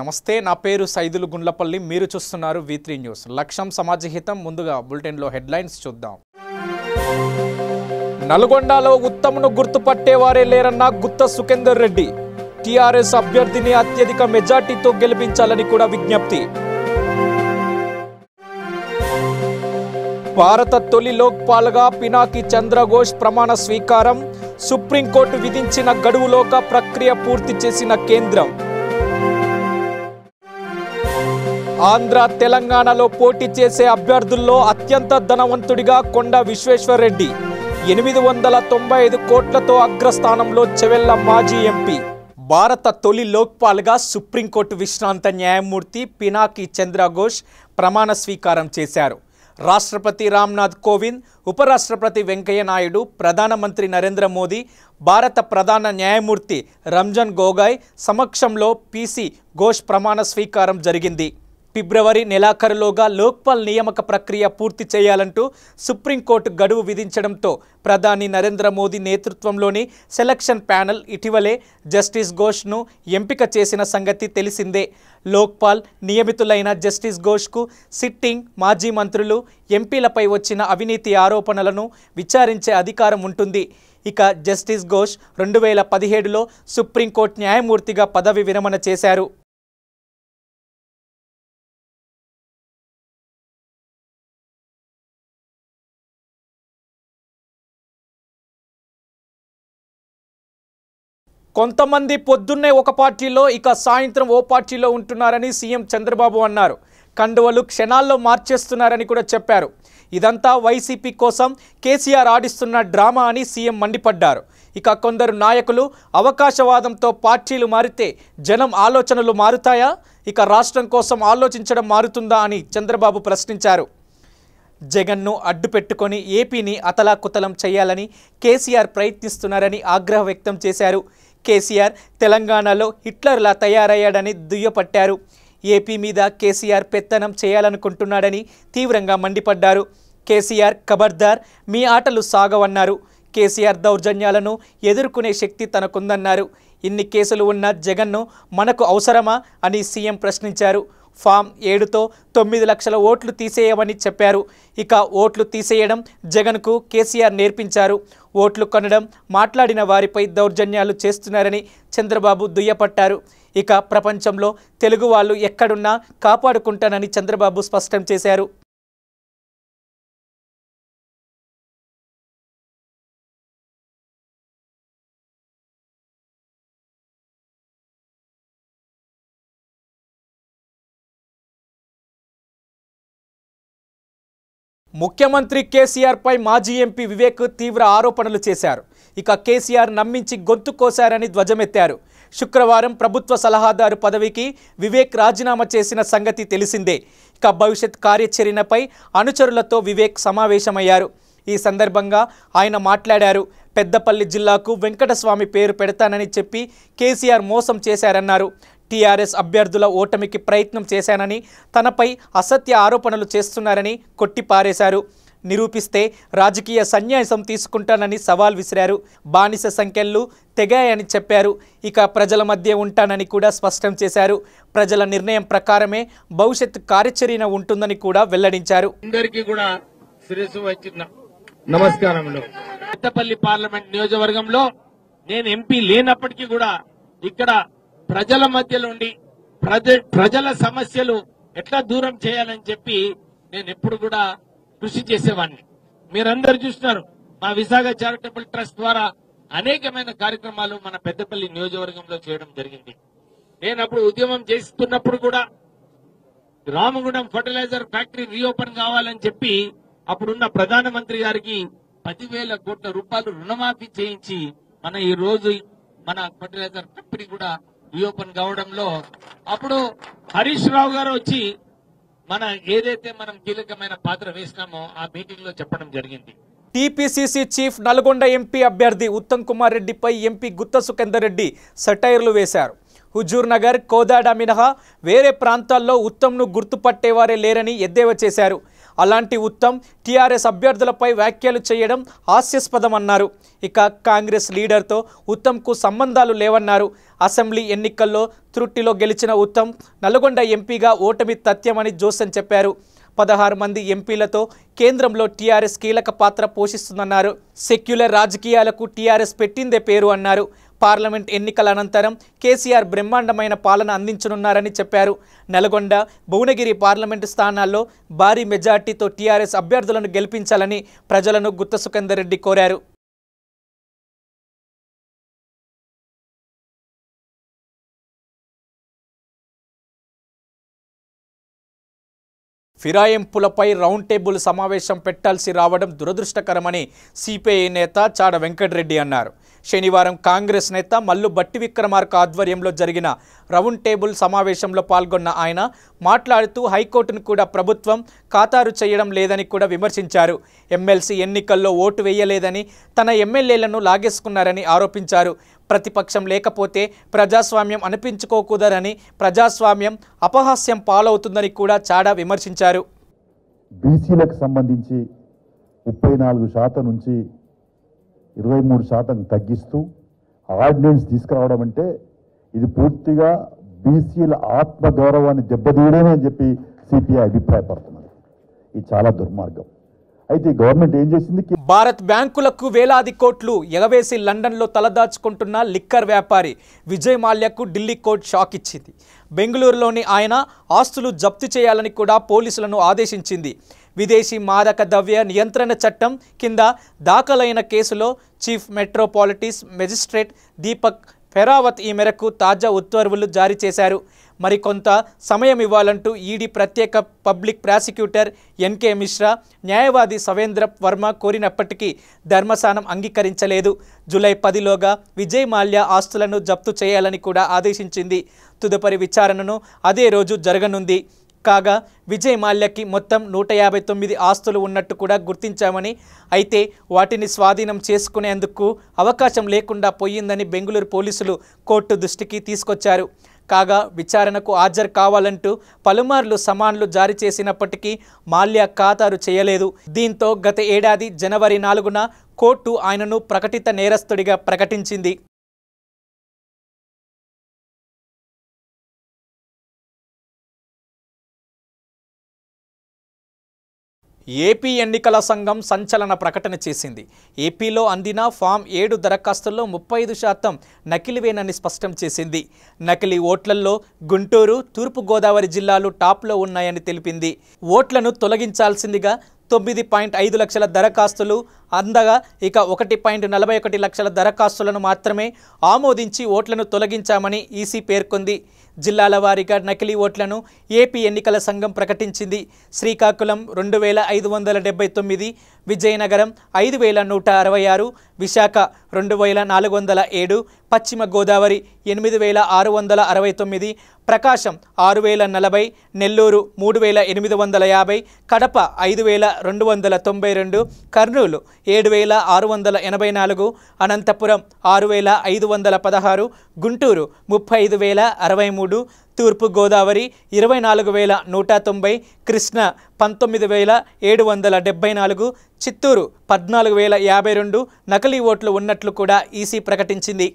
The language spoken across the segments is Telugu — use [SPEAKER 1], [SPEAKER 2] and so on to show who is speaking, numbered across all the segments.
[SPEAKER 1] నమస్తే, నా పేరు సైదులు గుండ్లపల్లి. మీరు చూస్తున్నారు V3 న్యూస్. లక్ష్యం సమాజహితం. ముందుగా బులెటిన్లో హెడ్లైన్స్ చూద్దాం. నల్గొండలో ఉత్తమ్ను గుర్తుపట్టేవారే లేరన్న గుత్త సుఖేందర్ రెడ్డి. టీఆర్ఎస్ అభ్యర్థిని అత్యధిక మెజార్టీతో గెలిపించాలని కూడా విజ్ఞప్తి. భారత తొలి లోక్పాల్గా పినాకి చంద్రఘోష్ ప్రమాణ స్వీకారం. సుప్రీంకోర్టు విధించిన గడువులోగా ప్రక్రియ పూర్తి చేసిన కేంద్రం. ఆంధ్ర తెలంగాణలో పోటీ చేసే అభ్యర్థుల్లో అత్యంత ధనవంతుడిగా కొండ విశ్వేశ్వర్ రెడ్డి. 895 కోట్లతో అగ్రస్థానంలో చెవెళ్ల మాజీ ఎంపీ. భారత తొలి లోక్పాల్గా సుప్రీంకోర్టు విశ్రాంత న్యాయమూర్తి పినాకి చంద్రఘోష్ ప్రమాణ స్వీకారం చేశారు. రాష్ట్రపతి రామ్నాథ్ కోవింద్, ఉపరాష్ట్రపతి వెంకయ్య నాయుడు, ప్రధానమంత్రి నరేంద్ర మోదీ, భారత ప్రధాన న్యాయమూర్తి రంజన్ గొగోయ్ సమక్షంలో పీసీ ఘోష్ ప్రమాణ స్వీకారం జరిగింది. ఫిబ్రవరి నెలాఖరులోగా లోక్పాల్ నియామక ప్రక్రియ పూర్తి చేయాలంటూ సుప్రీంకోర్టు గడువు విధించడంతో ప్రధాని నరేంద్ర మోదీ నేతృత్వంలోని సెలక్షన్ ప్యానెల్ ఇటీవలే జస్టిస్ ఘోష్ను ఎంపిక చేసిన సంగతి తెలిసిందే. లోక్పాల్ నియమితులైన జస్టిస్ ఘోష్కు సిట్టింగ్ మాజీ మంత్రులు, ఎంపీలపై వచ్చిన అవినీతి ఆరోపణలను విచారించే అధికారం ఉంటుంది. ఇక జస్టిస్ ఘోష్ 2017లో సుప్రీంకోర్టు న్యాయమూర్తిగా పదవి విరమణ చేశారు. కొంతమంది పొద్దున్నే ఒక పార్టీలో, ఇక సాయంత్రం ఓ పార్టీలో ఉంటున్నారని సీఎం చంద్రబాబు అన్నారు. కండువలు క్షణాల్లో మార్చేస్తున్నారని కూడా చెప్పారు. ఇదంతా వైసీపీ కోసం కేసీఆర్ ఆడిస్తున్న డ్రామా అని సీఎం మండిపడ్డారు. ఇక కొందరు నాయకులు అవకాశవాదంతో పార్టీలు మారితే జనం ఆలోచనలు మారుతాయా, ఇక రాష్ట్రం కోసం ఆలోచించడం మారుతుందా అని చంద్రబాబు ప్రశ్నించారు. జగన్ను అడ్డుపెట్టుకొని ఏపీని అతలాకుతలం చేయాలని కేసీఆర్ ప్రయత్నిస్తున్నారని ఆగ్రహం వ్యక్తం చేశారు. కేసీఆర్ తెలంగాణలో హిట్లర్లా తయారయ్యాడని దుయ్యపట్టారు. ఏపీ మీద కేసీఆర్ పెత్తనం చేయాలనుకుంటున్నాడని తీవ్రంగా మండిపడ్డారు. కేసీఆర్ ఖబర్దార్, మీ ఆటలు సాగవన్నారు. కేసీఆర్ దౌర్జన్యాలను ఎదుర్కొనే శక్తి తనకుందన్నారు. ఇన్ని కేసులు ఉన్న జగన్ను మనకు అవసరమా అని సీఎం ప్రశ్నించారు. ఫామ్ 7తో 9 లక్షల ఓట్లు తీసేయమని చెప్పారు. ఇక ఓట్లు తీసేయడం జగన్కు కేసీఆర్ నేర్పించారు. ఓట్లు కొనడం, మాట్లాడిన వారిపై దౌర్జన్యాలు చేస్తున్నారని చంద్రబాబు దుయ్యపట్టారు. ఇక ప్రపంచంలో తెలుగు వాళ్ళు ఎక్కడున్నా కాపాడుకుంటానని చంద్రబాబు స్పష్టం చేశారు. ముఖ్యమంత్రి కేసీఆర్ పై మాజీ ఎంపీ వివేక్ తీవ్ర ఆరోపణలు చేశారు. ఇక కేసీఆర్ నమ్మించి గొంతు కోశారని ధ్వజమెత్తారు. శుక్రవారం ప్రభుత్వ సలహాదారు పదవికి వివేక్ రాజీనామా చేసిన సంగతి తెలిసిందే. ఇక భవిష్యత్ కార్యాచరణపై అనుచరులతో వివేక్ సమావేశమయ్యారు. ఈ సందర్భంగా ఆయన మాట్లాడారు. పెద్దపల్లి జిల్లాకు వెంకటస్వామి పేరు పెడతానని చెప్పి కేసీఆర్ మోసం చేశారన్నారు. టీఆర్ఎస్ అభ్యర్థుల ఓటమికి ప్రయత్నం చేశానని, తనపై అసత్య ఆరోపణలు చేస్తున్నారని కొట్టిపారేశారు. నిరూపిస్తే రాజకీయ సన్యాసం తీసుకుంటానని సవాల్ విసిరారు. బానిస సంఖ్యలు తెగాయని చెప్పారు. ఇక ప్రజల మధ్య ఉంటానని కూడా స్పష్టం చేశారు. ప్రజల నిర్ణయం ప్రకారమే భవిష్యత్ కార్యాచరణ ఉంటుందని కూడా వెల్లడించారు.
[SPEAKER 2] అందరికీ కూడా శిరస్సు వచ్చిన నమస్కారములు. పెద్దపల్లి పార్లమెంట్ నియోజకవర్గంలో నేను ఎంపీ లేనప్పటికీ కూడా ఇక్కడ ప్రజల మధ్యలో ఉండి ప్రజల సమస్యలు ఎట్లా దూరం చేయాలని చెప్పి నేను ఎప్పుడు కూడా కృషి చేసేవాడిని. మీరందరూ చూస్తున్నారు, మా విశాఖ చారిటబుల్ ట్రస్ట్ ద్వారా అనేకమైన కార్యక్రమాలు మన పెద్దపల్లి నియోజకవర్గంలో చేయడం జరిగింది. నేను అప్పుడు ఉద్యమం చేస్తున్నప్పుడు కూడా రామగుండం ఫర్టిలైజర్ ఫ్యాక్టరీ రీఓపెన్ కావాలని చెప్పి అప్పుడున్న ప్రధానమంత్రి గారికి 10,000 కోట్ల రూపాయలు రుణమాఫీ చేయించి మన ఈ రోజు మన ఫర్టిలైజర్ కంపెనీ కూడా రీఓపెన్ కావడంలో అప్పుడు హరీష్ రావు గారు వచ్చి మన ఏదైతే మనం కీలకమైన పాత్ర వేసినామో ఆ మీటింగ్ లో చెప్పడం జరిగింది.
[SPEAKER 1] టీపీసీసీ చీఫ్ నల్గొండ ఎంపీ అభ్యర్థి ఉత్తమ్ కుమార్ రెడ్డిపై ఎంపీ గుత్త సుఖేందర్ రెడ్డి సెటైర్లు వేశారు. హుజూర్ నగర్, కోదాడ మినహా వేరే ప్రాంతాల్లో ఉత్తమ్ను గుర్తుపట్టేవారే లేరని ఎద్దేవా చేశారు. అలాంటి ఉత్తమ్ టీఆర్ఎస్ అభ్యర్థులపై వ్యాఖ్యలు చేయడం హాస్యాస్పదమన్నారు. ఇక కాంగ్రెస్ లీడర్తో ఉత్తమ్కు సంబంధాలు లేవన్నారు. అసెంబ్లీ ఎన్నికల్లో త్రుట్టిలో గెలిచిన ఉత్తమ్ నల్గొండ ఎంపీగా ఓటమి తథ్యమని జోసెన్ చెప్పారు. 16 మంది ఎంపీలతో కేంద్రంలో టీఆర్ఎస్ కీలక పాత్ర పోషిస్తుందన్నారు. సెక్యులర్ రాజకీయాలకు టీఆర్ఎస్ పెట్టిందే పేరు అన్నారు. పార్లమెంట్ ఎన్నికల అనంతరం కేసీఆర్ బ్రహ్మాండమైన పాలన అందించనున్నారని చెప్పారు. నల్గొండ, భువనగిరి పార్లమెంటు స్థానాల్లో భారీ మెజార్టీతో టీఆర్ఎస్ అభ్యర్థులను గెలిపించాలని ప్రజలను గుత్త సుఖేందర్ రెడ్డి కోరారు. ఫిరాయింపులపై రౌండ్ టేబుల్ సమావేశం పెట్టాల్సి రావడం దురదృష్టకరమని సిపిఐ నేత చాడ వెంకటరెడ్డి అన్నారు. శనివారం కాంగ్రెస్ నేత మల్లు బట్టి విక్రమార్క ఆధ్వర్యంలో జరిగిన రౌండ్ టేబుల్ సమావేశంలో పాల్గొన్న ఆయన మాట్లాడుతూ హైకోర్టును కూడా ప్రభుత్వం ఖాతరు చేయడం లేదని కూడా విమర్శించారు. ఎమ్మెల్సీ ఎన్నికల్లో ఓటు వేయలేదని తన ఎమ్మెల్యేలను లాగేసుకున్నారని ఆరోపించారు. ప్రతిపక్షం లేకపోతే ప్రజాస్వామ్యం అనిపించుకోకూడదని, ప్రజాస్వామ్యం అపహాస్యం పాలవుతుందని కూడా చాడా విమర్శించారు.
[SPEAKER 3] బీసీలకు సంబంధించి 34% నుంచి 23% తగ్గిస్తూ ఆర్డినెన్స్ తీసుకురావడం అంటే ఇది పూర్తిగా బీసీల ఆత్మగౌరవాన్ని దెబ్బతీయడమే అని చెప్పి సిపిఐ అభిప్రాయపడుతున్నది. ఇది చాలా దుర్మార్గం. అయితే గవర్నమెంట్ ఏం చేసింది?
[SPEAKER 1] భారత్ బ్యాంకులకు వేలాది కోట్లు ఎగవేసి లండన్లో తలదాచుకుంటున్న లిక్కర్ వ్యాపారి విజయ్ మాల్యాకు ఢిల్లీ కోర్టు షాక్ ఇచ్చింది. బెంగళూరులోని ఆయన ఆస్తులు జప్తు చేయాలని కూడా పోలీసులను ఆదేశించింది. విదేశీ మాదక ద్రవ్య నియంత్రణ చట్టం కింద దాఖలైన కేసులో చీఫ్ మెట్రోపాలిటిస్ మెజిస్ట్రేట్ దీపక్ ఫెరావత్ ఈ మేరకు తాజా ఉత్తర్వులు జారీ చేశారు. మరికొంత సమయం ఇవ్వాలంటూ ఈడీ ప్రత్యేక పబ్లిక్ ప్రాసిక్యూటర్ ఎన్కే మిశ్రా, న్యాయవాది సవేంద్ర వర్మ కోరినప్పటికీ ధర్మాసనం అంగీకరించలేదు. జూలై 10లోగా విజయ్ మాల్యా ఆస్తులను జప్తు చేయాలని కూడా ఆదేశించింది. తదుపరి విచారణను అదే రోజు జరగనుంది. కాగా విజయ్ మాల్యాకి మొత్తం 159 ఆస్తులు ఉన్నట్టు కూడా గుర్తించామని, అయితే వాటిని స్వాధీనం చేసుకునేందుకు అవకాశం లేకుండా పోయిందని బెంగళూరు పోలీసులు కోర్టు దృష్టికి తీసుకొచ్చారు. కాగా విచారణకు హాజరు కావాలంటూ పలుమార్లు సమన్లు జారీ చేసినప్పటికీ మాల్యా ఖాతరు చేయలేదు. దీంతో గత ఏడాది జనవరి 4న కోర్టు ఆయనను ప్రకటిత నేరస్తుడిగా ప్రకటించింది. ఏపీ ఎన్నికల సంఘం సంచలన ప్రకటన చేసింది. ఏపీలో అందిన ఫామ్ 7 దరఖాస్తుల్లో 35% నకిలీవేనని స్పష్టం చేసింది. నకిలీ ఓట్లలో గుంటూరు, తూర్పుగోదావరి జిల్లాలు టాప్లో ఉన్నాయని తెలిపింది. ఓట్లను తొలగించాల్సిందిగా 9.5 లక్షల దరఖాస్తులు అందగా ఇక 1.41 లక్షల దరఖాస్తులను మాత్రమే ఆమోదించి ఓట్లను తొలగించామని ఈసీ పేర్కొంది. జిల్లాల వారీగా నకిలీ ఓట్లను ఏపీ ఎన్నికల సంఘం ప్రకటించింది. శ్రీకాకుళం 2579, విజయనగరం 5166, విశాఖ 2407, పశ్చిమ గోదావరి 8669, ప్రకాశం 6040, నెల్లూరు 3850, కడప 5292, కర్నూలు 7684, అనంతపురం 6516, గుంటూరు 35063, తూర్పు గోదావరి 24190, కృష్ణా 19774, చిత్తూరు 14052 నకిలీ ఓట్లు ఉన్నట్లు కూడా ఈసీ ప్రకటించింది.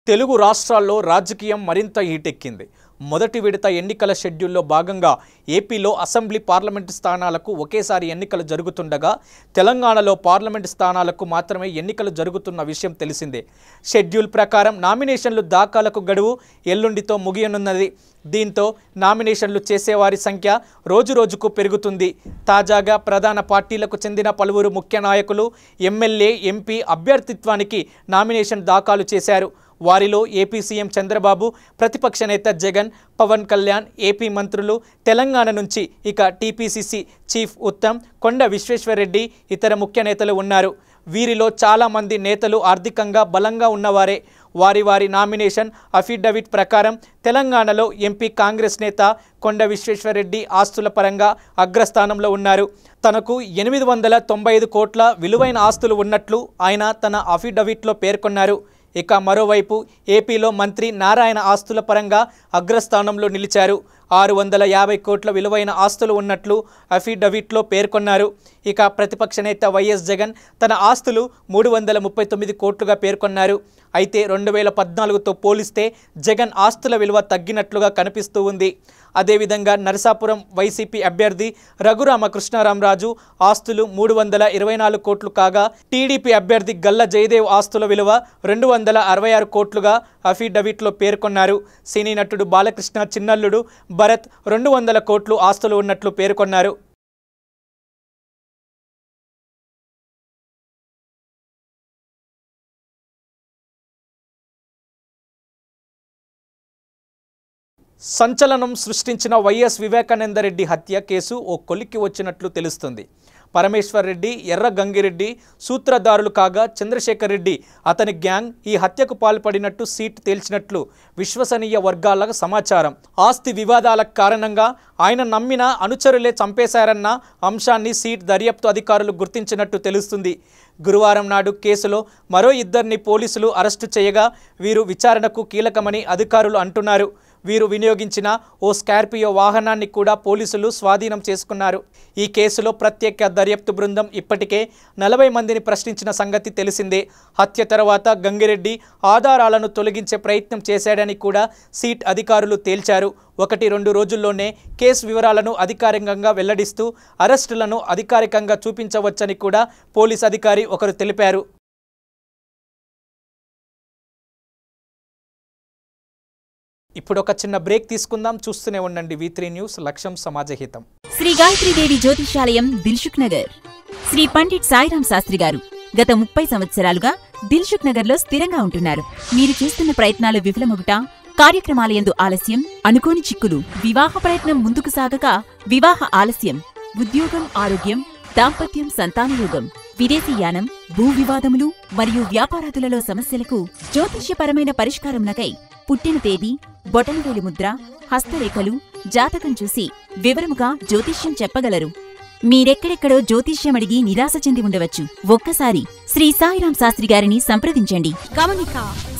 [SPEAKER 1] తెలుగు రాష్ట్రాల్లో రాజకీయం మరింత హీటెక్కింది. మొదటి విడత ఎన్నికల షెడ్యూల్లో భాగంగా ఏపీలో అసెంబ్లీ పార్లమెంటు స్థానాలకు ఒకేసారి ఎన్నికలు జరుగుతుండగా తెలంగాణలో పార్లమెంటు స్థానాలకు మాత్రమే ఎన్నికలు జరుగుతున్న విషయం తెలిసిందే. షెడ్యూల్ ప్రకారం నామినేషన్లు దాఖలకు గడువు ఎల్లుండితో ముగియనున్నది. దీంతో నామినేషన్లు చేసేవారి సంఖ్య రోజురోజుకు పెరుగుతుంది. తాజాగా ప్రధాన పార్టీలకు చెందిన పలువురు ముఖ్య నాయకులు ఎమ్మెల్యే, ఎంపీ అభ్యర్థిత్వానికి నామినేషన్ దాఖలు చేశారు. వారిలో ఏపీ సీఎం చంద్రబాబు, ప్రతిపక్ష నేత జగన్, పవన్ కళ్యాణ్, ఏపీ మంత్రులు, తెలంగాణ నుంచి ఇక టీపీసీసీ చీఫ్ ఉత్తమ్, కొండ విశ్వేశ్వరరెడ్డి, ఇతర ముఖ్య నేతలు ఉన్నారు. వీరిలో చాలామంది నేతలు ఆర్థికంగా బలంగా ఉన్నవారే. వారి నామినేషన్ అఫిడవిట్ ప్రకారం తెలంగాణలో ఎంపీ కాంగ్రెస్ నేత కొండ విశ్వేశ్వరరెడ్డి ఆస్తుల పరంగా అగ్రస్థానంలో ఉన్నారు. తనకు 895 కోట్ల విలువైన ఆస్తులు ఉన్నట్లు ఆయన తన అఫిడవిట్లో పేర్కొన్నారు. ఇక మరోవైపు ఏపీలో మంత్రి నారాయణ ఆస్తుల పరంగా అగ్రస్థానంలో నిలిచారు. 650 కోట్ల విలువైన ఆస్తులు ఉన్నట్లు అఫిడవిట్లో పేర్కొన్నారు. ఇక ప్రతిపక్ష నేత వైఎస్ జగన్ తన ఆస్తులు 339 కోట్లుగా పేర్కొన్నారు. అయితే 2014తో పోలిస్తే జగన్ ఆస్తుల విలువ తగ్గినట్లుగా కనిపిస్తూ ఉంది. అదేవిధంగా నరసాపురం వైసీపీ అభ్యర్థి రఘురామకృష్ణరామరాజు ఆస్తులు 324 కోట్లు కాగా టీడీపీ అభ్యర్థి గల్ల జయదేవ్ ఆస్తుల విలువ 266 కోట్లుగా అఫిడవిట్లో పేర్కొన్నారు. సినీ నటుడు బాలకృష్ణ చిన్నల్లుడు భరత్ 200 కోట్లు ఆస్తులు ఉన్నట్లు పేర్కొన్నారు. సంచలనం సృష్టించిన వైఎస్ వివేకానందరెడ్డి హత్య కేసు ఓ కొలిక్కి వచ్చినట్లు తెలుస్తుంది. పరమేశ్వర్ రెడ్డి, ఎర్ర గంగిరెడ్డి సూత్రధారులు కాగా చంద్రశేఖర్ రెడ్డి అతని గ్యాంగ్ ఈ హత్యకు పాల్పడినట్టు సీట్ తేల్చినట్లు విశ్వసనీయ వర్గాల సమాచారం. ఆస్తి వివాదాల కారణంగా ఆయన నమ్మిన అనుచరులే చంపేశారన్న అంశాన్ని సీట్ దర్యాప్తు అధికారులు గుర్తించినట్టు తెలుస్తుంది. గురువారం నాడు కేసులో మరో 2 పోలీసులు అరెస్టు చేయగా వీరు విచారణకు కీలకమని అధికారులు అంటున్నారు. వీరు వినియోగించిన ఓ స్కార్పియో వాహనాన్ని కూడా పోలీసులు స్వాధీనం చేసుకున్నారు. ఈ కేసులో ప్రత్యేక దర్యాప్తు బృందం ఇప్పటికే 40 మందిని ప్రశ్నించిన సంగతి తెలిసిందే. హత్య తర్వాత గంగిరెడ్డి ఆధారాలను తొలగించే ప్రయత్నం చేశాడని కూడా సీట్ అధికారులు తేల్చారు. 1-2 రోజుల్లోనే కేసు వివరాలను అధికారికంగా వెల్లడిస్తూ అరెస్టులను అధికారికంగా చూపించవచ్చని కూడా పోలీస్ అధికారి ఒకరు తెలిపారు. ఇప్పుడు ఒక చిన్న బ్రేక్ తీసుకుందాం. చూస్తూనే ఉండండి V3 న్యూస్, లక్ష్యం సమాజహితం.
[SPEAKER 4] శ్రీ గాయత్రీదేవి జ్యోతిషాలయం, దిల్సుఖ్ నగర్. శ్రీ పండిట్ సాయిరాం శాస్త్రి గారు గత 30 సంవత్సరాలుగా దిల్సుఖ్ నగర్ లో స్థిరంగా ఉంటున్నారు. మీరు చేస్తున్న ప్రయత్నాలు విఫలమగుట, కార్యక్రమాలయందు ఆలస్యం, అనుకోని చిక్కులు, వివాహ ప్రయత్నం ముందుకు సాగక వివాహ ఆలస్యం, ఉద్యోగం, ఆరోగ్యం, దాంపత్యం, సంతానయోగం, విదేశీయానం, భూ వివాదములు మరియు వ్యాపారాదులలో సమస్యలకు జ్యోతిష్యపరమైన పరిష్కారమునకై పుట్టిన తేదీ, బొటనవేలి ముద్ర, హస్తరేఖలు, జాతకం చూసి వివరముగా జ్యోతిష్యం చెప్పగలరు. మీరెక్కడెక్కడో జ్యోతిష్యమడిగి నిరాశ చెంది ఉండవచ్చు. ఒక్కసారి శ్రీ సాయిరాం శాస్త్రి గారిని సంప్రదించండి.
[SPEAKER 5] గమనిక: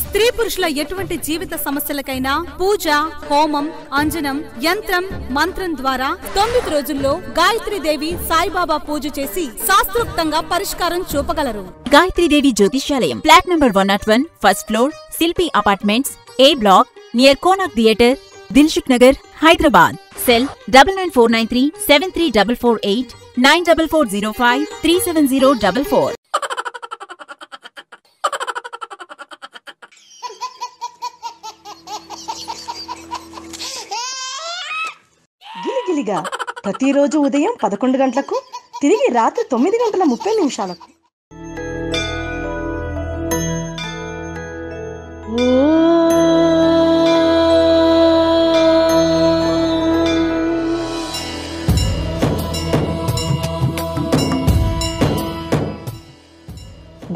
[SPEAKER 5] స్త్రీ పురుషుల ఎటువంటి జీవిత సమస్యలకైనా పూజ, హోమం, అంజనం, యంత్రం, మంత్రం ద్వారా 9 రోజుల్లో గాయత్రీదేవి సాయిబాబా పూజ చేసి శాస్త్రోక్తంగా పరిష్కారం చూపగలరు.
[SPEAKER 4] గాయత్రీదేవి జ్యోతిష్యాలయం, flat number 101, first floor, Shilpi apartments, A block, near Konark theatre, Dilsukh Nagar, Hyderabad. Cell 9949373448 944053704.
[SPEAKER 6] గిలిగిలిగా ప్రతిరోజు ఉదయం 11 గంటలకు, తిరిగి రాత్రి 9:30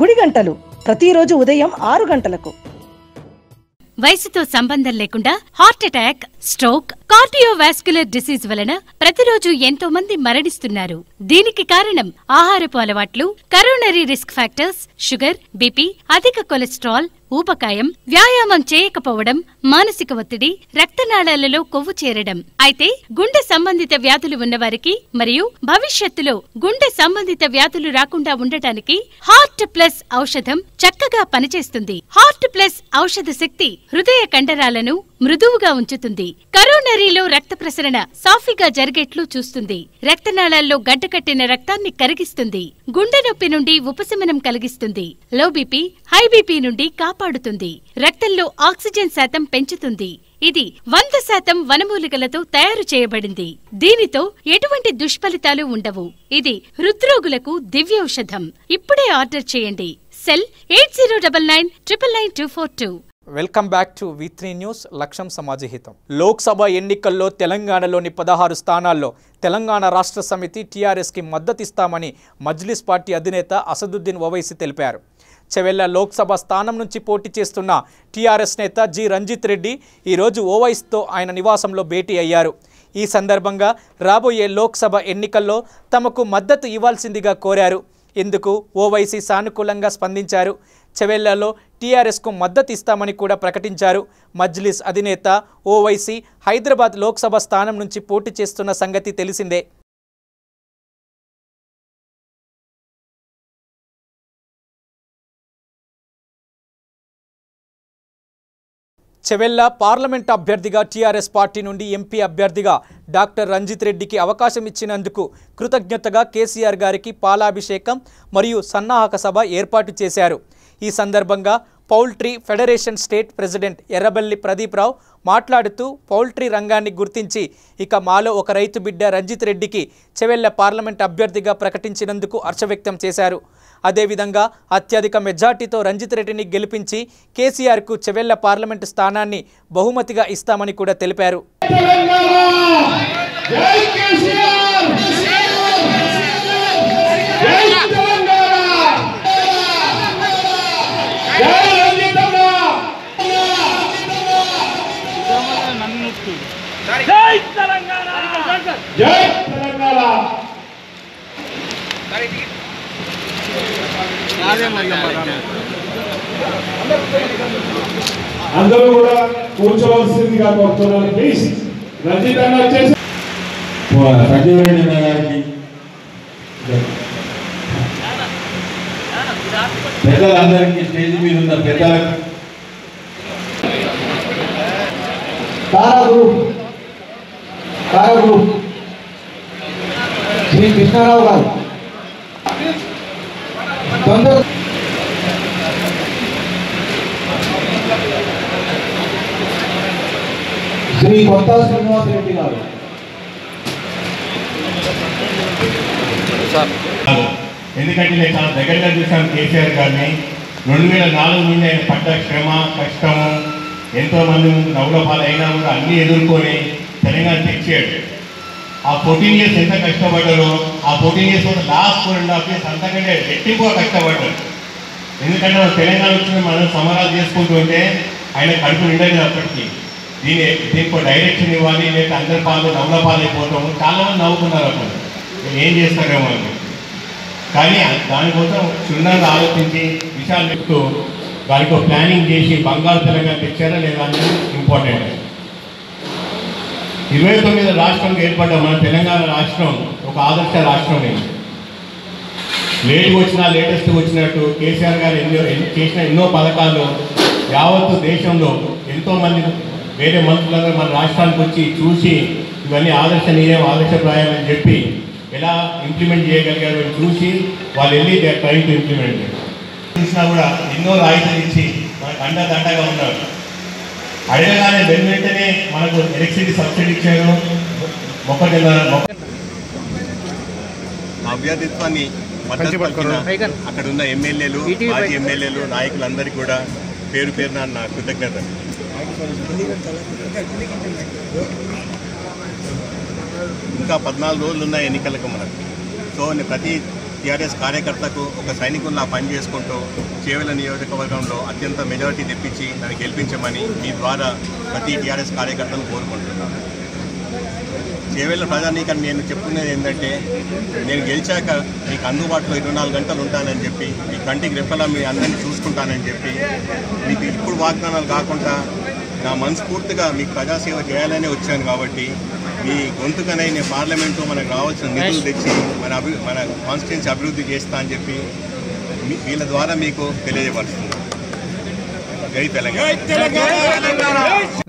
[SPEAKER 6] గుడి గంటలు ప్రతిరోజు ఉదయం 6 గంటలకు.
[SPEAKER 7] వయసుతో సంబంధం లేకుండా heart attack, stroke, cardiovascular disease వలన ప్రతిరోజు ఎంతో మంది మరణిస్తున్నారు. దీనికి కారణం ఆహారపు అలవాట్లు, coronary risk factors, sugar, BP, అధిక కొలెస్ట్రాల్, ఊబకాయం, వ్యాయామం చేయకపోవడం, మానసిక ఒత్తిడి, రక్తనాళాలలో కొవ్వు చేరడం. అయితే గుండె సంబంధిత వ్యాధులు ఉన్నవారికి మరియు భవిష్యత్తులో గుండె సంబంధిత వ్యాధులు రాకుండా ఉండటానికి హార్ట్ ప్లస్ ఔషధం చక్కగా పనిచేస్తుంది. హార్ట్ ప్లస్ ఔషధ శక్తి హృదయ కండరాలను మృదువుగా ఉంచుతుంది. కరోనరీలో రక్త ప్రసరణ సాఫీగా జరిగేట్లు చూస్తుంది. రక్తనాళాల్లో గడ్డకట్టిన రక్తాన్ని కరిగిస్తుంది. గుండె నొప్పి నుండి ఉపశమనం కలిగిస్తుంది. లో బీపీ, హై బీపీ నుండి కాపాడుతుంది. రక్తంలో ఆక్సిజన్ శాతం పెంచుతుంది. ఇది 100% వనమూలికలతో తయారు చేయబడింది. దీనితో ఎటువంటి దుష్ఫలితాలు ఉండవు. ఇది హృద్రోగులకు దివ్యౌషధం. ఇప్పుడే ఆర్డర్ చేయండి. Cell 8099999242.
[SPEAKER 1] Welcome back to V3 news. లక్ష్యం సమాజహితం. లోక్సభ ఎన్నికల్లో తెలంగాణలోని 16 స్థానాల్లో తెలంగాణ రాష్ట్ర సమితి టీఆర్ఎస్కి మద్దతిస్తామని మజ్లిస్ పార్టీ అధినేత అసదుద్దీన్ ఓవైసీ తెలిపారు. చెవెళ్ల లోక్సభ స్థానం నుంచి పోటీ చేస్తున్న టీఆర్ఎస్ నేత జి రంజిత్ రెడ్డి ఈరోజు ఓవైసీతో ఆయన నివాసంలో భేటీ అయ్యారు. ఈ సందర్భంగా రాబోయే లోక్సభ ఎన్నికల్లో తమకు మద్దతు ఇవ్వాల్సిందిగా కోరారు. ఇందుకు ఓవైసీ సానుకూలంగా స్పందించారు. చెవెళ్లలో టీఆర్ఎస్కు మద్దతు ఇస్తామని కూడా ప్రకటించారు. మజ్లిస్ అధినేత ఓవైసీ హైదరాబాద్ లోక్సభ స్థానం నుంచి పోటీ చేస్తున్న సంగతి తెలిసిందే. చెవెళ్ల పార్లమెంట్ అభ్యర్థిగా టీఆర్ఎస్ పార్టీ నుండి ఎంపీ అభ్యర్థిగా డాక్టర్ రంజిత్ రెడ్డికి అవకాశం ఇచ్చినందుకు కృతజ్ఞతగా కేసీఆర్ గారికి పాలాభిషేకం మరియు సన్నాహక సభ ఏర్పాటు చేశారు. ఈ సందర్భంగా poultry federation state president Errabelli Pradeep Rao మాట్లాడుతూ పౌల్ట్రీ రంగాన్ని గుర్తించి ఇక మాలో ఒక రైతు బిడ్డ రంజిత్ రెడ్డికి చెవెళ్ల పార్లమెంట్ అభ్యర్థిగా ప్రకటించినందుకు హర్ష వ్యక్తం చేశారు. అదేవిధంగా అత్యధిక మెజార్టీతో రంజిత్ రెడ్డిని గెలిపించి కేసీఆర్కు చెవెళ్ల పార్లమెంటు స్థానాన్ని బహుమతిగా ఇస్తామని కూడా తెలిపారు.
[SPEAKER 8] అందరూ కూడా కూర్చోవలసిందిగా కోరుతున్నాను. ప్లీజ్ రంజిత్ అన్న వచ్చేసి సంజీవరెడ్డి గారికి పెద్దలందరికీ స్టేజ్ మీద ఉన్న పెద్దలకు శ్రీ కృష్ణారావు గారు శ్రీ కొత్త శ్రీనివాసరెడ్డి గారు
[SPEAKER 9] ఎందుకంటే నేను చాలా దగ్గరగా చూశాను కేసీఆర్ గారిని. 2004 నుండి ఆయన పడ్డ శ్రమ కష్టము ఎంతోమంది నవ్వుల పాలైనా కూడా అన్నీ ఎదుర్కొని తెలంగాణ తెచ్చాడు. ఆ 14 years ఎంత కష్టపడ్డారో ఆ 14 years కూడా లాస్ట్ 4.5 years అంతకంటే ఎక్కువ కష్టపడ్డారు. ఎందుకంటే తెలంగాణ వచ్చి మనం సమరాలు చేసుకుంటూ ఉంటే ఆయన కడుపు నిండలేదు అప్పటికి. దీనికి డైరెక్షన్ ఇవ్వాలి, లేదా అందరి పాలు నవ్వుల పాలు అయిపోతాము. చాలామంది నవ్వుతున్నారు అప్పుడు ఏం చేస్తారేమో అని. కానీ దానికోసం క్షుణ్ణంగా ఆలోచించి విషయాలు చెప్తూ దానికి ప్లానింగ్ చేసి బంగారు తెలంగాణ తెచ్చారా లేదా అనేది ఇంపార్టెంట్. 29 రాష్ట్రంగా ఏర్పడ్డ మన తెలంగాణ రాష్ట్రం ఒక ఆదర్శ రాష్ట్రం. లేట్గా వచ్చినా లేటెస్ట్ వచ్చినట్టు కేసీఆర్ గారు చేసిన ఎన్నో పథకాలు యావత్తు దేశంలో ఎంతోమంది వేరే మంత్రులందరూ మన రాష్ట్రానికి వచ్చి చూసి ఇవన్నీ ఆదర్శనీయం ఆదర్శప్రాయం అని చెప్పి ఎలా ఇంప్లిమెంట్ చేయగలిగారు అని చూసి వాళ్ళు వెళ్ళి ట్రై టు ఇంప్లిమెంట్ చూసినా కూడా ఎన్నో రాయితీలు ఇచ్చి మనకు అండదండగా ఉన్నారు. అడగగానే వెంటనే మనకు ఎలక్ట్రిసిటీ సబ్సిడీ ఇచ్చారు.
[SPEAKER 10] అభ్యర్థిత్వాన్ని మద్దతు పలికిన అక్కడ ఉన్న ఎమ్మెల్యేలు మాజీ ఎమ్మెల్యేలు నాయకులందరికీ కూడా పేరు పేరున నా కృతజ్ఞతలు. ఇంకా 14 రోజులు ఉన్న ఎన్నికలకు మనకు. సో ప్రతి టీఆర్ఎస్ కార్యకర్తకు ఒక సైనికుల్లా పనిచేసుకుంటూ చేవెళ్ల నియోజకవర్గంలో అత్యంత మెజారిటీ తెప్పించి నన్ను గెలిపించమని మీ ద్వారా ప్రతి టీఆర్ఎస్ కార్యకర్తను కోరుకుంటున్నాను. చేవెళ్ల ప్రజానీకాన్ని నేను చెప్పుకునేది ఏంటంటే, నేను గెలిచాక మీకు అందుబాటులో 24 గంటలు ఉంటానని చెప్పి, మీ కంటికి రెప్పలా మీ అందరినీ చూసుకుంటానని చెప్పి, మీకు ఇప్పుడు వాగ్దానాలు కాకుండా నా మనస్ఫూర్తిగా మీకు ప్రజాసేవ చేయాలనే వచ్చాను. కాబట్టి మీ గొంతుకనై నేను పార్లమెంటు మనకు రావాల్సిన నిధులు తెచ్చి మన కాన్స్టిట్యున్సీ అభివృద్ధి చేస్తా అని చెప్పి వీళ్ళ ద్వారా మీకు తెలియజేయబడుతుంది. జై తెలంగాణ.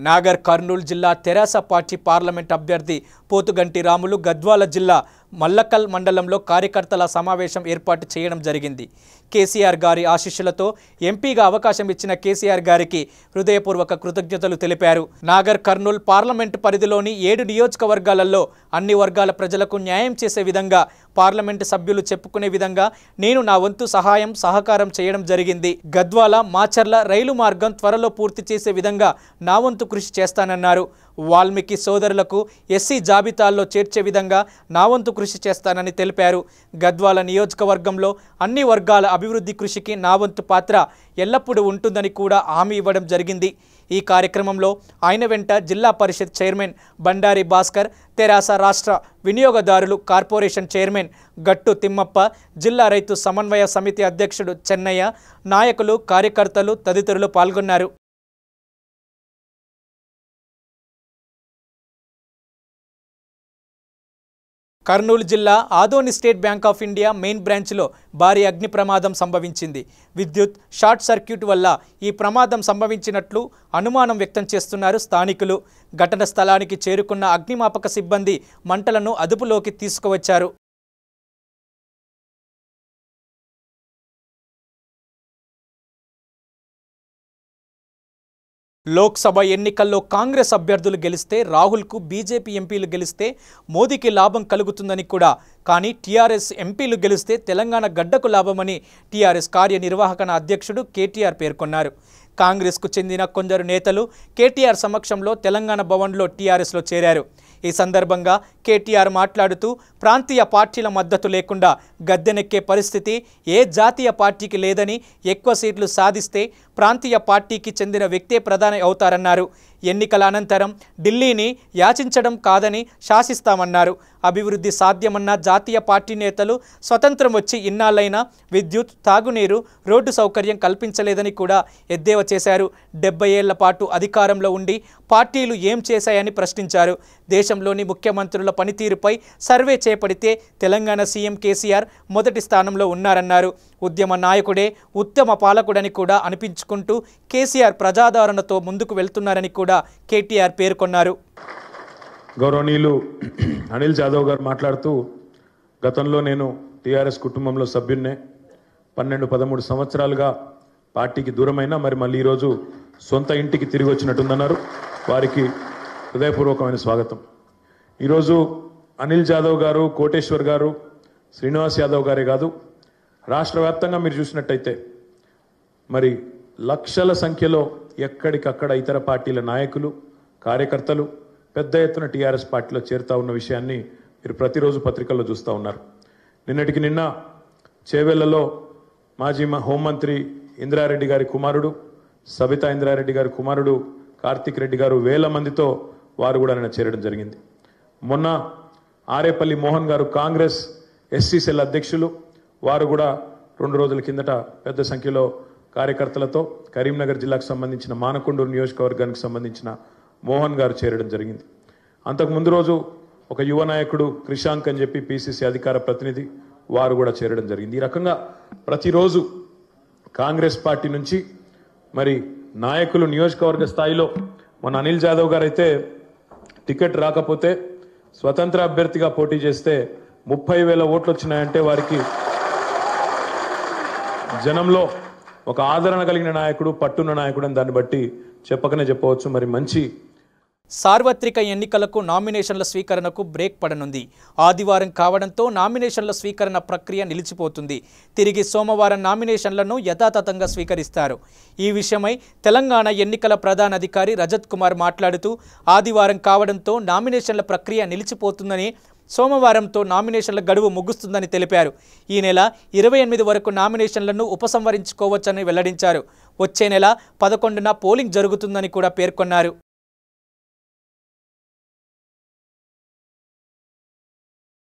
[SPEAKER 1] నాగర్ కర్నూలు జిల్లా తెరాస పార్టీ పార్లమెంట్ అభ్యర్థి పోతుగంటి రాములు గద్వాల జిల్లా మల్లకల్ మండలంలో కార్యకర్తల సమావేశం ఏర్పాటు చేయడం జరిగింది. కేసీఆర్ గారి ఆశీస్సులతో ఎంపీగా అవకాశం ఇచ్చిన కేసీఆర్ గారికి హృదయపూర్వక కృతజ్ఞతలు తెలిపారు. నాగర్ కర్నూల్ పార్లమెంటు పరిధిలోని 7 నియోజకవర్గాలలో అన్ని వర్గాల ప్రజలకు న్యాయం చేసే విధంగా పార్లమెంటు సభ్యులు చెప్పుకునే విధంగా నేను నా వంతు సహాయం సహకారం చేయడం జరిగింది. గద్వాల మాచర్ల రైలు మార్గం త్వరలో పూర్తి చేసే విధంగా నా వంతు కృషి చేస్తానన్నారు. వాల్మీకి సోదరులకు ఎస్సీ జాబితాల్లో చేర్చే విధంగా నా వంతు కృషి చేస్తానని తెలిపారు. గద్వాల నియోజకవర్గంలో అన్ని వర్గాల అభివృద్ధి కృషికి నా వంతు పాత్ర ఎల్లప్పుడూ ఉంటుందని కూడా హామీ ఇవ్వడం జరిగింది. ఈ కార్యక్రమంలో ఆయన వెంట జిల్లా పరిషత్ చైర్మన్ బండారి భాస్కర్, తెరాస రాష్ట్ర వినియోగదారులు కార్పొరేషన్ చైర్మన్ గట్టు తిమ్మప్ప, జిల్లా రైతు సమన్వయ సమితి అధ్యక్షుడు చెన్నయ్య, నాయకులు, కార్యకర్తలు తదితరులు పాల్గొన్నారు. కర్నూలు జిల్లా Adoni state bank of India main బ్రాంచ్లో భారీ అగ్ని ప్రమాదం సంభవించింది. విద్యుత్ షార్ట్ సర్క్యూట్ వల్ల ఈ ప్రమాదం సంభవించినట్లు అనుమానం వ్యక్తం చేస్తున్నారు స్థానికులు. ఘటన స్థలానికి చేరుకున్న అగ్నిమాపక సిబ్బంది మంటలను అదుపులోకి తీసుకువచ్చారు. లోక్సభ ఎన్నికల్లో కాంగ్రెస్ అభ్యర్థులు గెలిస్తే రాహుల్కు, బీజేపీ ఎంపీలు గెలిస్తే మోదీకి లాభం కలుగుతుందని కూడా, కానీ టీఆర్ఎస్ ఎంపీలు గెలిస్తే తెలంగాణ గడ్డకు లాభమని టీఆర్ఎస్ కార్యనిర్వాహక అధ్యక్షుడు కేటీఆర్ పేర్కొన్నారు. కాంగ్రెస్కు చెందిన కొందరు నేతలు కేటీఆర్ సమక్షంలో తెలంగాణ భవన్లో టీఆర్ఎస్లో చేరారు. ఈ సందర్భంగా కేటీఆర్ మాట్లాడుతూ ప్రాంతీయ పార్టీల మద్దతు లేకుండా గద్దెనెక్కే పరిస్థితి ఏ జాతీయ పార్టీకి లేదని, ఎక్కువ సీట్లు సాధిస్తే ప్రాంతీయ పార్టీకి చెందిన వ్యక్తే ప్రధాని అవుతారన్నారు. ఎన్నికల అనంతరం ఢిల్లీని యాచించడం కాదని శాసిస్తామన్నారు. అభివృద్ధి సాధ్యమన్న జాతీయ పార్టీ నేతలు స్వతంత్రం వచ్చి ఇన్నాళ్ళైనా విద్యుత్, తాగునీరు, రోడ్డు సౌకర్యం కల్పించలేదని కూడా ఎద్దేవా చేశారు. 70 ఏళ్ల పాటు అధికారంలో ఉండి పార్టీలు ఏం చేశాయని ప్రశ్నించారు. దేశంలోని ముఖ్యమంత్రుల పనితీరుపై సర్వే చేపడితే తెలంగాణ సీఎం కేసీఆర్ మొదటి స్థానంలో ఉన్నారన్నారు. ఉద్యమ నాయకుడే ఉత్తమ పాలకుడని కూడా అనిపించుకుంటూ కేసీఆర్ ప్రజాదరణతో ముందుకు వెళ్తున్నారని కూడా కేటీఆర్ పేర్కొన్నారు.
[SPEAKER 11] గౌరవనీయులు అనిల్ జాదవ్ గారు మాట్లాడుతూ, గతంలో నేను టీఆర్ఎస్ కుటుంబంలో సభ్యున్నే, 12-13 సంవత్సరాలుగా పార్టీకి దూరమైన మళ్ళీ ఈరోజు సొంత ఇంటికి తిరిగి వచ్చినట్టుందన్నారు. వారికి హృదయపూర్వకమైన స్వాగతం. ఈరోజు అనిల్ జాదవ్ గారు, కోటేశ్వర్ గారు, శ్రీనివాస్ యాదవ్ గారే కాదు, రాష్ట్ర వ్యాప్తంగా మీరు చూసినట్టయితే లక్షల సంఖ్యలో ఎక్కడికక్కడ ఇతర పార్టీల నాయకులు, కార్యకర్తలు పెద్ద ఎత్తున టీఆర్ఎస్ పార్టీలో చేరుతా ఉన్న విషయాన్ని మీరు ప్రతిరోజు పత్రికల్లో చూస్తూ ఉన్నారు. నిన్నటికి నిన్న చేవెళ్లలో మాజీ హోంమంత్రి ఇంద్రారెడ్డి గారి కుమారుడు, సబితా ఇంద్రారెడ్డి గారి కుమారుడు కార్తిక్ రెడ్డి గారు 1000 మందితో వారు కూడా నిన్న చేరడం జరిగింది. మొన్న ఆరేపల్లి మోహన్ గారు కాంగ్రెస్ ఎస్సీ సెల్ అధ్యక్షులు, వారు కూడా 2 రోజుల కిందట పెద్ద సంఖ్యలో కార్యకర్తలతో కరీంనగర్ జిల్లాకు సంబంధించిన మానకొండూరు నియోజకవర్గానికి సంబంధించిన మోహన్ గారు చేరడం జరిగింది. అంతకు ముందు రోజు ఒక యువ నాయకుడు క్రిషాంక్ అని చెప్పి పిసిసి అధికార ప్రతినిధి, వారు కూడా చేరడం జరిగింది. ఈ రకంగా ప్రతిరోజు కాంగ్రెస్ పార్టీ నుంచి నాయకులు నియోజకవర్గ స్థాయిలో, మన అనిల్ జాదవ్ గారు అయితే టికెట్ రాకపోతే స్వతంత్ర అభ్యర్థిగా పోటీ చేస్తే 30,000 ఓట్లు వచ్చినాయంటే వారికి జనంలో ఒక ఆదరణ కలిగిన నాయకుడు, పట్టున్న నాయకుడు అని దాన్ని బట్టి చెప్పకనే చెప్పవచ్చు. మంచి
[SPEAKER 1] సార్వత్రిక ఎన్నికలకు నామినేషన్ల స్వీకరణకు బ్రేక్ పడనుంది. ఆదివారం కావడంతో నామినేషన్ల స్వీకరణ ప్రక్రియ నిలిచిపోతుంది. తిరిగి సోమవారం నామినేషన్లను యథాతథంగా స్వీకరిస్తారు. ఈ విషయమై తెలంగాణ ఎన్నికల ప్రధాన అధికారి రజత్ కుమార్ మాట్లాడుతూ, ఆదివారం కావడంతో నామినేషన్ల ప్రక్రియ నిలిచిపోతుందని, సోమవారంతో నామినేషన్ల గడువు ముగుస్తుందని తెలిపారు. ఈ నెల 28 వరకు నామినేషన్లను ఉపసంహరించుకోవచ్చని వెల్లడించారు. వచ్చే నెల 11న పోలింగ్ జరుగుతుందని కూడా పేర్కొన్నారు.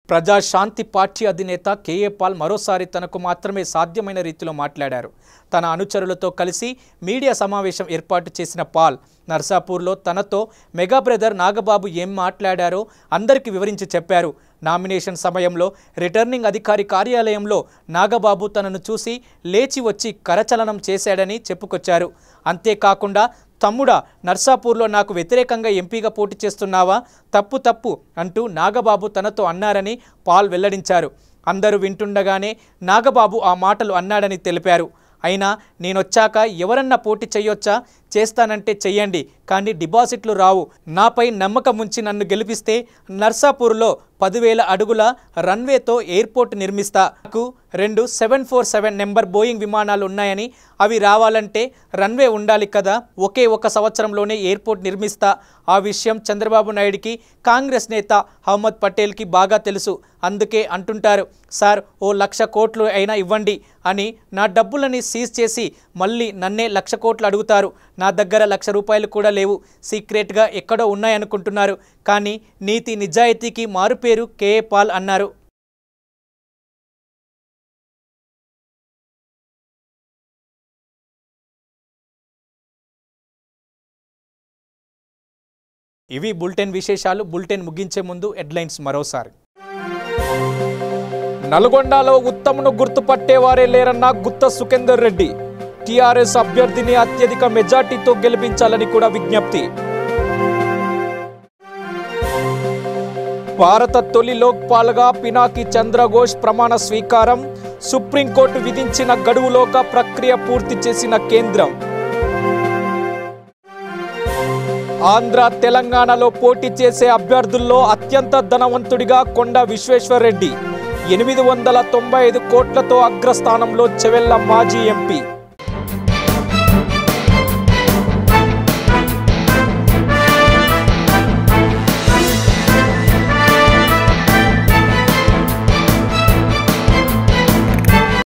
[SPEAKER 1] ప్రజాశాంతి పార్టీ అధినేత కేఏ పాల్ మరోసారి తనకు మాత్రమే సాధ్యమైన రీతిలో మాట్లాడారు. తన అనుచరులతో కలిసి మీడియా సమావేశం ఏర్పాటు చేసిన పాల్ నర్సాపూర్లో తనతో మెగా బ్రదర్ నాగబాబు ఏం మాట్లాడారో అందరికీ వివరించి చెప్పారు. నామినేషన్ సమయంలో రిటర్నింగ్ అధికారి కార్యాలయంలో నాగబాబు తనను చూసి లేచి వచ్చి కరచలనం చేశాడని చెప్పుకొచ్చారు. అంతేకాకుండా తమ్ముడా, నర్సాపూర్లో నాకు వ్యతిరేకంగా ఎంపీగా పోటీ చేస్తున్నావా? తప్పు అంటూ నాగబాబు తనతో అన్నారని పాల్ వెల్లడించారు. అందరూ వింటుండగానే నాగబాబు ఆ మాటలు అన్నాడని తెలిపారు. అయినా నేనొచ్చాక ఎవరన్నా పోటీ చెయ్యొచ్చా? చేస్తానంటే చెయ్యండి, కానీ డిపాజిట్లు రావు. నాపై నమ్మకం ఉంచి నన్ను గెలిపిస్తే నర్సాపూర్లో 10,000 అడుగుల రన్వేతో ఎయిర్పోర్ట్ నిర్మిస్తా. నాకు 2 747 నెంబర్ బోయింగ్ విమానాలు ఉన్నాయని అవి రావాలంటే రన్వే ఉండాలి కదా. ఒకే ఒక సంవత్సరంలోనే ఎయిర్పోర్ట్ నిర్మిస్తా. ఆ విషయం చంద్రబాబు నాయుడికి, కాంగ్రెస్ నేత అహ్మద్ పటేల్కి బాగా తెలుసు. అందుకే అంటుంటారు, సార్ ఓ 1,00,000 కోట్లు అయినా ఇవ్వండి అని. నా డబ్బులని సీజ్ చేసి మళ్ళీ నన్నే 1,00,000 కోట్లు అడుగుతారు. నా దగ్గర 1,00,000 రూపాయలు కూడా లేవు. సీక్రెట్గా ఎక్కడో ఉన్నాయనుకుంటున్నారు. కానీ నీతి నిజాయితీకి మారుపేరు కేఏ పాల్ అన్నారు. ఇవి బులెటిన్ విశేషాలు. బులెటిన్ ముగించే ముందు హెడ్లైన్స్ మరోసారి. నల్గొండలో ఉత్తమ్ను గుర్తుపట్టేవారే లేరన్న గుత్త సుఖేందర్ రెడ్డి. టీఆర్ఎస్ అభ్యర్థిని అత్యధిక మెజార్టీతో గెలిపించాలని కూడా విజ్ఞప్తి. భారత తొలి లోక్పాల్గా పినాకి చంద్రఘోష్ ప్రమాణ స్వీకారం. సుప్రీంకోర్టు విధించిన గడువులోగా ప్రక్రియ పూర్తి చేసిన కేంద్రం. ఆంధ్ర తెలంగాణలో పోటీ చేసే అభ్యర్థుల్లో అత్యంత ధనవంతుడిగా కొండ విశ్వేశ్వర్ రెడ్డి. 895 కోట్లతో అగ్రస్థానంలో చెవెళ్ల మాజీ ఎంపీ.